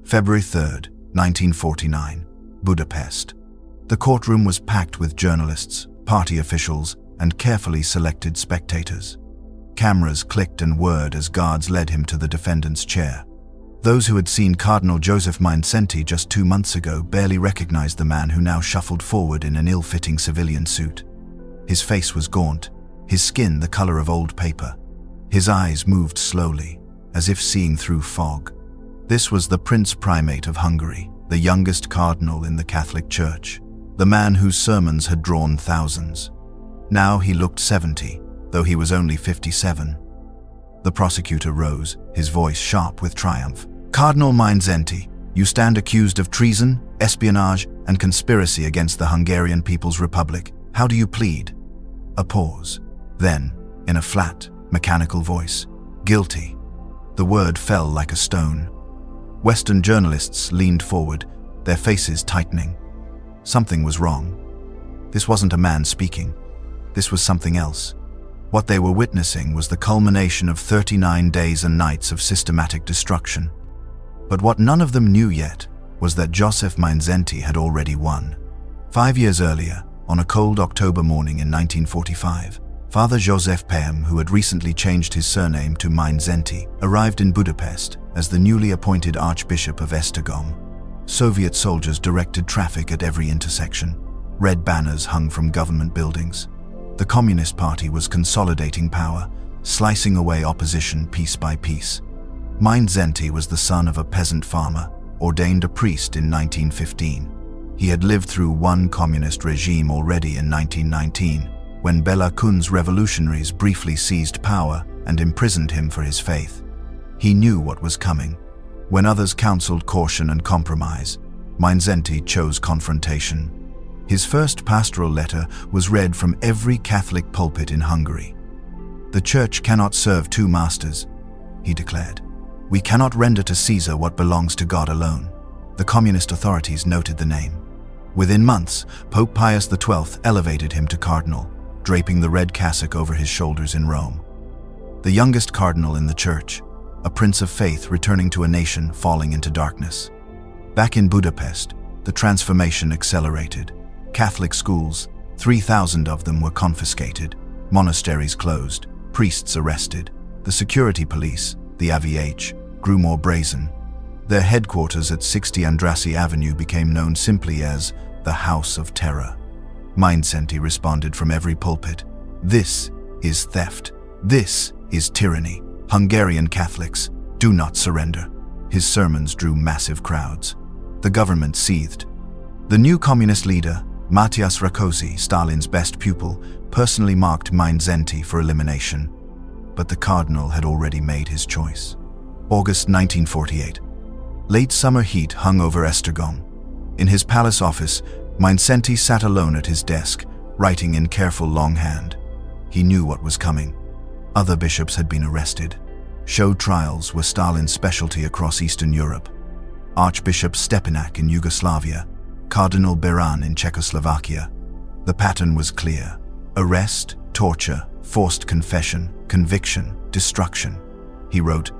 February 3rd, 1949, Budapest. The courtroom was packed with journalists, party officials, and carefully selected spectators. Cameras clicked and whirred as guards led him to the defendant's chair. Those who had seen Cardinal József Mindszenty just 2 months ago barely recognized the man who now shuffled forward in an ill-fitting civilian suit. His face was gaunt, his skin the color of old paper. His eyes moved slowly, as if seeing through fog. This was the Prince-Primate of Hungary, the youngest cardinal in the Catholic Church, the man whose sermons had drawn thousands. Now he looked 70, though he was only 57. The prosecutor rose, his voice sharp with triumph. "Cardinal Mindszenty, you stand accused of treason, espionage, and conspiracy against the Hungarian People's Republic. How do you plead?" A pause. Then, in a flat, mechanical voice, "Guilty." The word fell like a stone. Western journalists leaned forward, their faces tightening. Something was wrong. This wasn't a man speaking. This was something else. What they were witnessing was the culmination of 39 days and nights of systematic destruction. But what none of them knew yet was that József Mindszenty had already won. 5 years earlier, on a cold October morning in 1945, Father József Pem, who had recently changed his surname to Mindszenty, arrived in Budapest as the newly appointed Archbishop of Esztergom. Soviet soldiers directed traffic at every intersection. Red banners hung from government buildings. The Communist Party was consolidating power, slicing away opposition piece by piece. Mindszenty was the son of a peasant farmer, ordained a priest in 1915. He had lived through one communist regime already in 1919, when Bela Kun's revolutionaries briefly seized power and imprisoned him for his faith. He knew what was coming. When others counseled caution and compromise, Mindszenty chose confrontation. His first pastoral letter was read from every Catholic pulpit in Hungary. "The Church cannot serve two masters," he declared. "We cannot render to Caesar what belongs to God alone." The communist authorities noted the name. Within months, Pope Pius XII elevated him to cardinal, draping the red cassock over his shoulders in Rome. The youngest cardinal in the Church, a prince of faith returning to a nation falling into darkness. Back in Budapest, the transformation accelerated. Catholic schools, 3,000 of them were confiscated, monasteries closed, priests arrested. The security police, the AVH, grew more brazen. Their headquarters at 60 Andrassy Avenue became known simply as the House of Terror. Mindszenty responded from every pulpit, "This is theft. This is tyranny. Hungarian Catholics, do not surrender." His sermons drew massive crowds. The government seethed. The new communist leader, Matyas Rákosi, Stalin's best pupil, personally marked Mindszenty for elimination. But the cardinal had already made his choice. August 1948. Late summer heat hung over Esztergom. In his palace office, Mindszenty sat alone at his desk, writing in careful longhand. He knew what was coming. Other bishops had been arrested. Show trials were Stalin's specialty across Eastern Europe. Archbishop Stepanek in Yugoslavia, Cardinal Beran in Czechoslovakia. The pattern was clear: arrest, torture, forced confession, conviction, destruction. He wrote,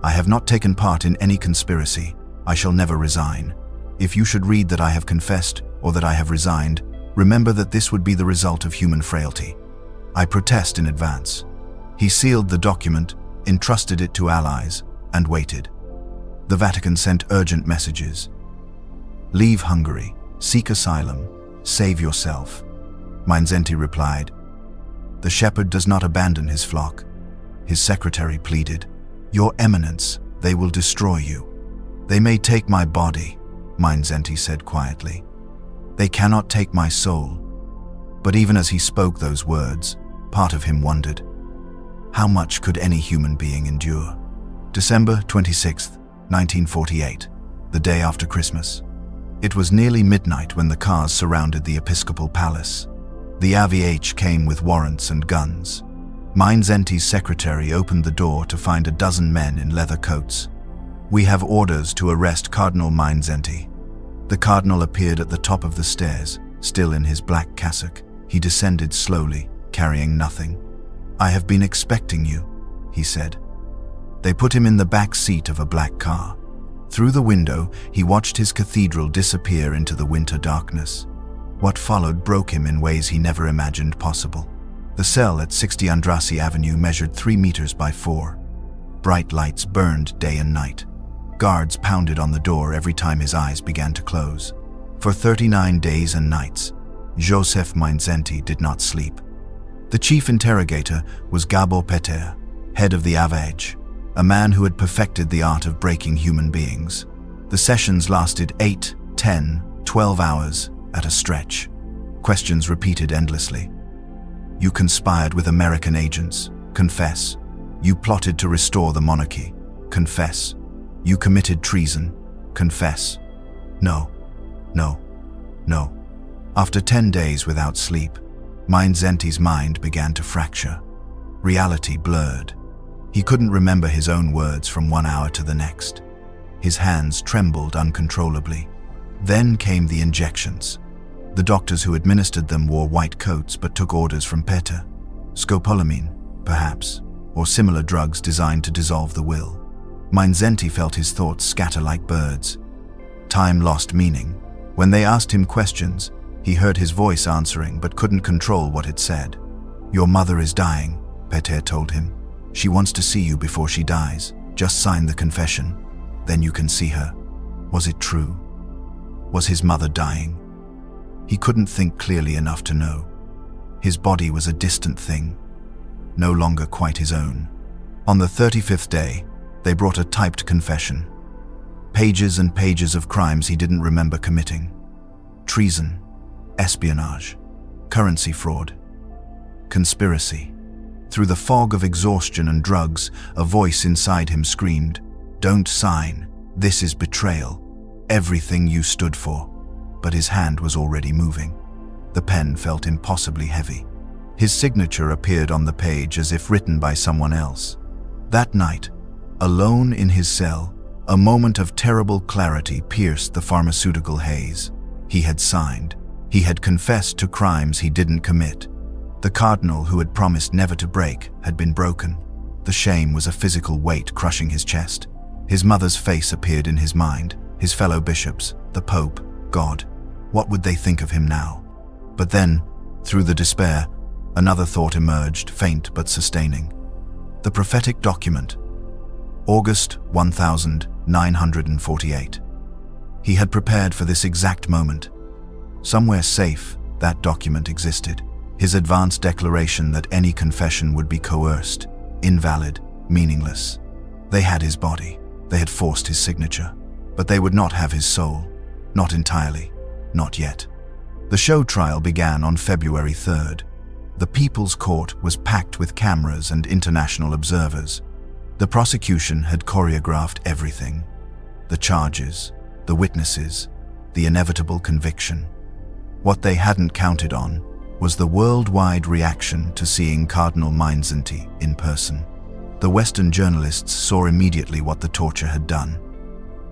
"I have not taken part in any conspiracy. I shall never resign. If you should read that I have confessed or that I have resigned, remember that this would be the result of human frailty. I protest in advance." He sealed the document, entrusted it to allies, and waited. The Vatican sent urgent messages. "Leave Hungary, seek asylum, save yourself." Mindszenty replied, "The shepherd does not abandon his flock." His secretary pleaded, "Your Eminence, they will destroy you." "They may take my body," Mindszenty said quietly. "They cannot take my soul." But even as he spoke those words, part of him wondered, how much could any human being endure? December 26, 1948, the day after Christmas. It was nearly midnight when the cars surrounded the episcopal palace. The AVH came with warrants and guns. Mindszenty's secretary opened the door to find a dozen men in leather coats. "We have orders to arrest Cardinal Mindszenty." The cardinal appeared at the top of the stairs, still in his black cassock. He descended slowly, carrying nothing. "I have been expecting you," he said. They put him in the back seat of a black car. Through the window, he watched his cathedral disappear into the winter darkness. What followed broke him in ways he never imagined possible. The cell at 60 Andrassy Avenue measured 3 meters by 4. Bright lights burned day and night. Guards pounded on the door every time his eyes began to close. For 39 days and nights, József Mindszenty did not sleep. The chief interrogator was Gábor Péter, head of the Avage, a man who had perfected the art of breaking human beings. The sessions lasted 8, 10, 12 hours at a stretch. Questions repeated endlessly. You conspired with American agents. Confess. You plotted to restore the monarchy. Confess. You committed treason. Confess. No. No. No. After 10 days without sleep, Mindszenty's mind began to fracture. Reality blurred. He couldn't remember his own words from one hour to the next. His hands trembled uncontrollably. Then came the injections. The doctors who administered them wore white coats but took orders from Péter. Scopolamine, perhaps, or similar drugs designed to dissolve the will. Mindszenty felt his thoughts scatter like birds. Time lost meaning. When they asked him questions, he heard his voice answering but couldn't control what it said. Your mother is dying, Péter told him. She wants to see you before she dies. Just sign the confession. Then you can see her. Was it true? Was his mother dying? He couldn't think clearly enough to know. His body was a distant thing, no longer quite his own. On the 35th day, they brought a typed confession. Pages and pages of crimes he didn't remember committing. Treason, espionage, currency fraud, conspiracy. Through the fog of exhaustion and drugs, a voice inside him screamed, "Don't sign. This is betrayal. Everything you stood for." But his hand was already moving. The pen felt impossibly heavy. His signature appeared on the page as if written by someone else. That night, alone in his cell, a moment of terrible clarity pierced the pharmaceutical haze. He had signed. He had confessed to crimes he didn't commit. The cardinal who had promised never to break had been broken. The shame was a physical weight crushing his chest. His mother's face appeared in his mind, his fellow bishops, the Pope, God. What would they think of him now? But then, through the despair, another thought emerged, faint but sustaining. The prophetic document. August 1948. He had prepared for this exact moment. Somewhere safe, that document existed. His advanced declaration that any confession would be coerced, invalid, meaningless. They had his body. They had forced his signature. But they would not have his soul. Not entirely. Not yet. The show trial began on February 3rd. The People's Court was packed with cameras and international observers. The prosecution had choreographed everything. The charges, the witnesses, the inevitable conviction. What they hadn't counted on was the worldwide reaction to seeing Cardinal Mindszenty in person. The Western journalists saw immediately what the torture had done.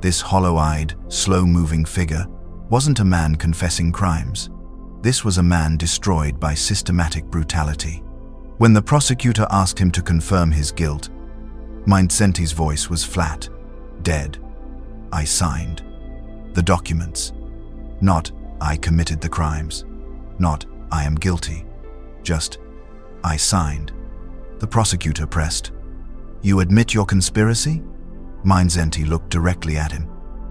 This hollow-eyed, slow-moving figure wasn't a man confessing crimes. This was a man destroyed by systematic brutality. When the prosecutor asked him to confirm his guilt, Mindszenty's voice was flat, dead. I signed. The documents. Not, I committed the crimes. Not, I am guilty. Just, I signed. The prosecutor pressed. You admit your conspiracy? Mindszenty looked directly at him.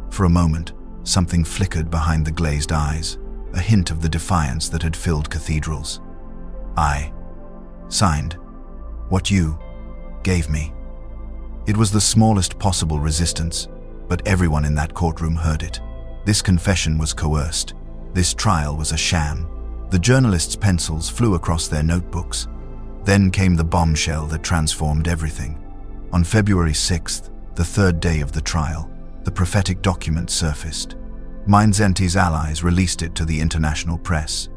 For a moment, something flickered behind the glazed eyes, a hint of the defiance that had filled cathedrals. I signed what you gave me. It was the smallest possible resistance, but everyone in that courtroom heard it. This confession was coerced. This trial was a sham. The journalists' pencils flew across their notebooks. Then came the bombshell that transformed everything. On February 6th, the third day of the trial, the prophetic document surfaced. Mindszenty's allies released it to the international press.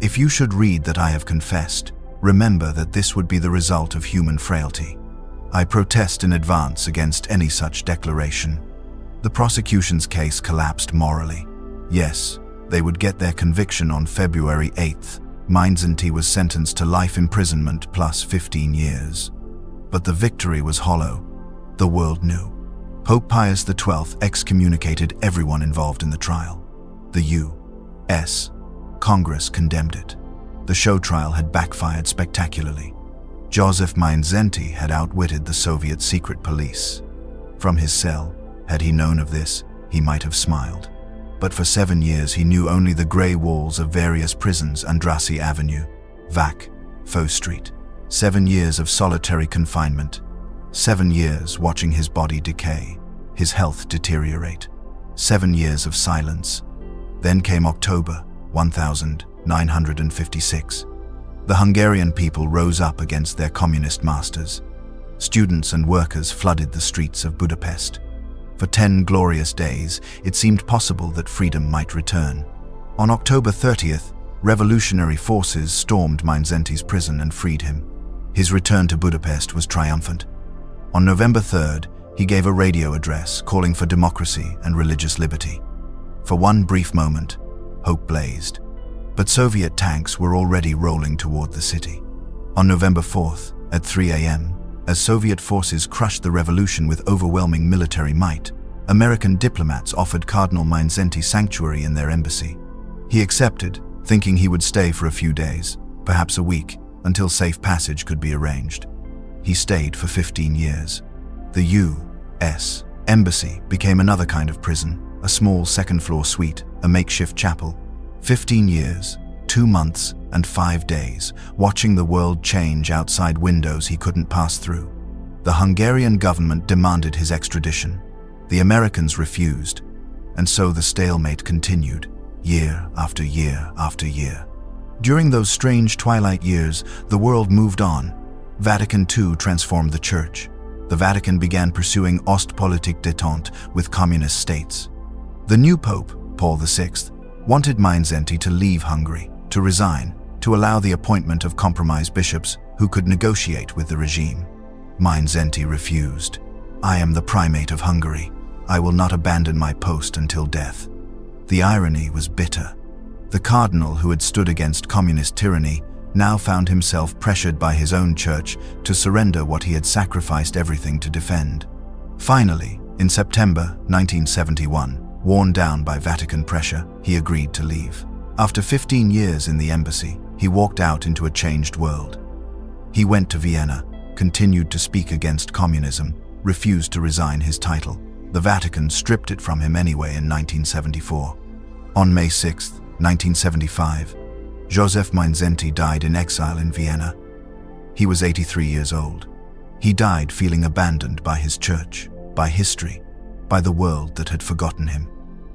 If you should read that I have confessed, remember that this would be the result of human frailty. I protest in advance against any such declaration. The prosecution's case collapsed morally. Yes, they would get their conviction on February 8th. Mindszenty was sentenced to life imprisonment plus 15 years. But the victory was hollow. The world knew. Pope Pius XII excommunicated everyone involved in the trial. The U.S. Congress condemned it. The show trial had backfired spectacularly. József Mindszenty had outwitted the Soviet secret police. From his cell, had he known of this, he might have smiled. But for 7 years he knew only the grey walls of various prisons: Andrassy Avenue, Vac, Faux Street. 7 years of solitary confinement. 7 years watching his body decay, his health deteriorate. 7 years of silence. Then came October 1956. The Hungarian people rose up against their communist masters. Students and workers flooded the streets of Budapest. For 10 glorious days, it seemed possible that freedom might return. On October 30th, revolutionary forces stormed Mindszenty's prison and freed him. His return to Budapest was triumphant. On November 3rd, he gave a radio address calling for democracy and religious liberty. For one brief moment, hope blazed. But Soviet tanks were already rolling toward the city. On November 4th, at 3 a.m., as Soviet forces crushed the revolution with overwhelming military might, American diplomats offered Cardinal Mindszenty sanctuary in their embassy. He accepted, thinking he would stay for a few days, perhaps a week, until safe passage could be arranged. He stayed for 15 years. The U.S. Embassy became another kind of prison, a small second-floor suite, a makeshift chapel. 15 years, 2 months, and 5 days, watching the world change outside windows he couldn't pass through. The Hungarian government demanded his extradition. The Americans refused, and so the stalemate continued, year after year after year. During those strange twilight years, the world moved on. Vatican II transformed the Church. The Vatican began pursuing Ostpolitik détente with communist states. The new Pope, Paul VI, wanted Mindszenty to leave Hungary, to resign, to allow the appointment of compromise bishops who could negotiate with the regime. Mindszenty refused. "I am the Primate of Hungary. I will not abandon my post until death." The irony was bitter. The cardinal who had stood against communist tyranny now found himself pressured by his own church to surrender what he had sacrificed everything to defend. Finally, in September 1971, worn down by Vatican pressure, he agreed to leave. After 15 years in the embassy, he walked out into a changed world. He went to Vienna, continued to speak against communism, refused to resign his title. The Vatican stripped it from him anyway in 1974. On May 6, 1975, József Mindszenty died in exile in Vienna. He was 83 years old. He died feeling abandoned by his church, by history, by the world that had forgotten him.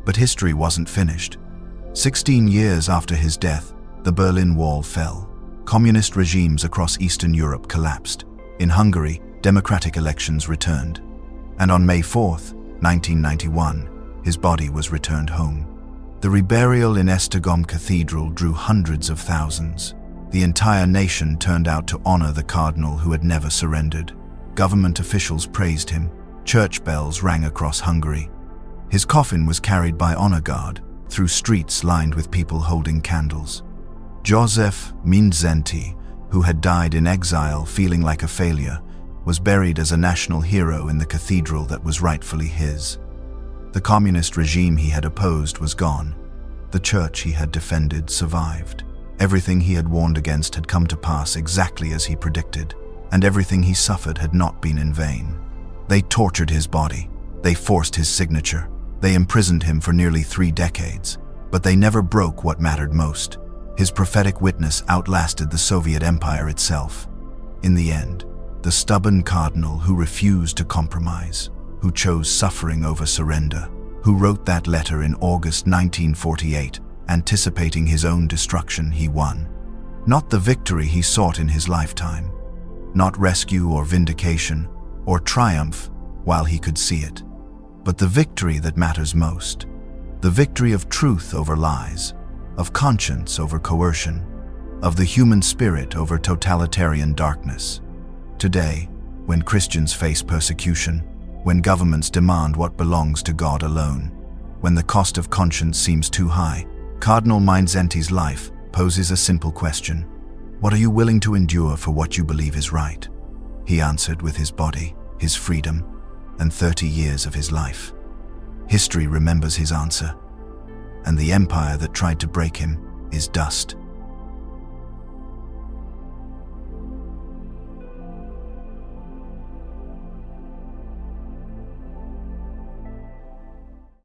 But history wasn't finished. 16 years after his death, the Berlin Wall fell. Communist regimes across Eastern Europe collapsed. In Hungary, democratic elections returned. And on May 4, 1991, his body was returned home. The reburial in Esztergom Cathedral drew hundreds of thousands. The entire nation turned out to honor the cardinal who had never surrendered. Government officials praised him. Church bells rang across Hungary. His coffin was carried by honor guard through streets lined with people holding candles. József Mindszenty, who had died in exile feeling like a failure, was buried as a national hero in the cathedral that was rightfully his. The communist regime he had opposed was gone. The church he had defended survived. Everything he had warned against had come to pass exactly as he predicted, and everything he suffered had not been in vain. They tortured his body. They forced his signature. They imprisoned him for nearly 3 decades, but they never broke what mattered most. His prophetic witness outlasted the Soviet Empire itself. In the end, the stubborn cardinal who refused to compromise, who chose suffering over surrender, who wrote that letter in August 1948, anticipating his own destruction, he won. Not the victory he sought in his lifetime, not rescue or vindication or triumph while he could see it, but the victory that matters most, the victory of truth over lies, of conscience over coercion, of the human spirit over totalitarian darkness. Today, when Christians face persecution, when governments demand what belongs to God alone, when the cost of conscience seems too high, Cardinal Mindszenty's life poses a simple question. What are you willing to endure for what you believe is right? He answered with his body, his freedom. and 30 years of his life. History remembers his answer, and the empire that tried to break him is dust.